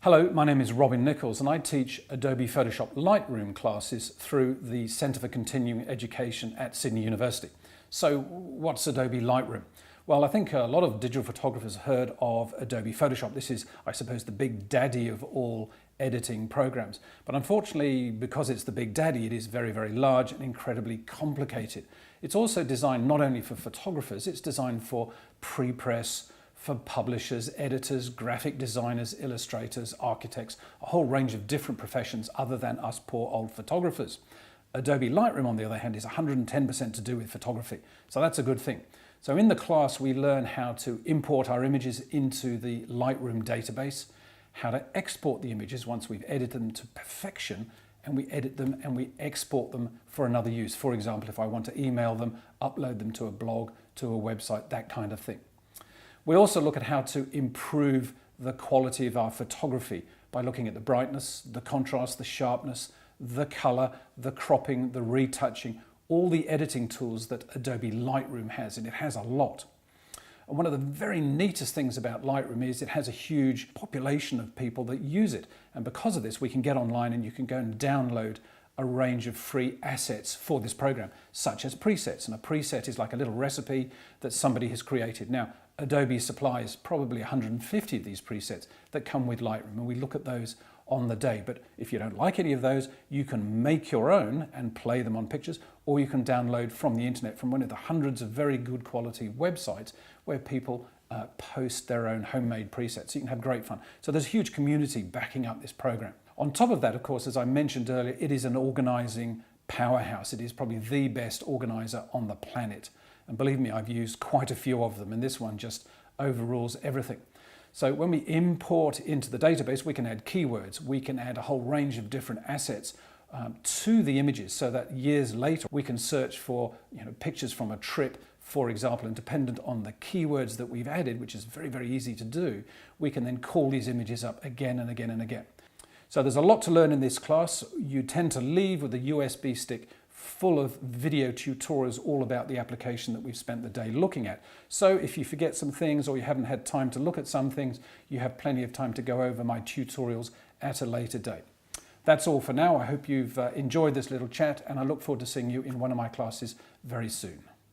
Hello, my name is Robin Nichols and I teach Adobe Photoshop Lightroom classes through the Centre for Continuing Education at Sydney University. So what's Adobe Lightroom? Well, I think a lot of digital photographers heard of Adobe Photoshop. This is, I suppose, the big daddy of all editing programs. But unfortunately, because it's the big daddy, it is very, very large and incredibly complicated. It's also designed not only for photographers, it's designed for pre-press, for publishers, editors, graphic designers, illustrators, architects, a whole range of different professions other than us poor old photographers. Adobe Lightroom, on the other hand, is 110% to do with photography. So that's a good thing. So in the class, we learn how to import our images into the Lightroom database, how to export the images once we've edited them to perfection, and we edit them and we export them for another use. For example, if I want to email them, upload them to a blog, to a website, that kind of thing. We also look at how to improve the quality of our photography by looking at the brightness, the contrast, the sharpness, the color, the cropping, the retouching, all the editing tools that Adobe Lightroom has, and it has a lot. And one of the very neatest things about Lightroom is it has a huge population of people that use it. And because of this, we can get online and you can go and download a range of free assets for this program, such as presets. And a preset is like a little recipe that somebody has created. Now, Adobe supplies probably 150 of these presets that come with Lightroom, and we look at those on the day. But if you don't like any of those, you can make your own and play them on pictures, or you can download from the internet from one of the hundreds of very good quality websites where people post their own homemade presets. So you can have great fun. So there's a huge community backing up this program. On top of that, of course, as I mentioned earlier, it is an organizing powerhouse. It is probably the best organizer on the planet. And believe me, I've used quite a few of them, and this one just overrules everything. So when we import into the database, we can add keywords, we can add a whole range of different assets to the images so that years later we can search for pictures from a trip, for example, and dependent on the keywords that we've added, which is very, very easy to do, we can then call these images up again and again and again. So there's a lot to learn in this class. You tend to leave with a USB stick full of video tutorials all about the application that we've spent the day looking at. So if you forget some things or you haven't had time to look at some things, you have plenty of time to go over my tutorials at a later date. That's all for now. I hope you've enjoyed this little chat, and I look forward to seeing you in one of my classes very soon.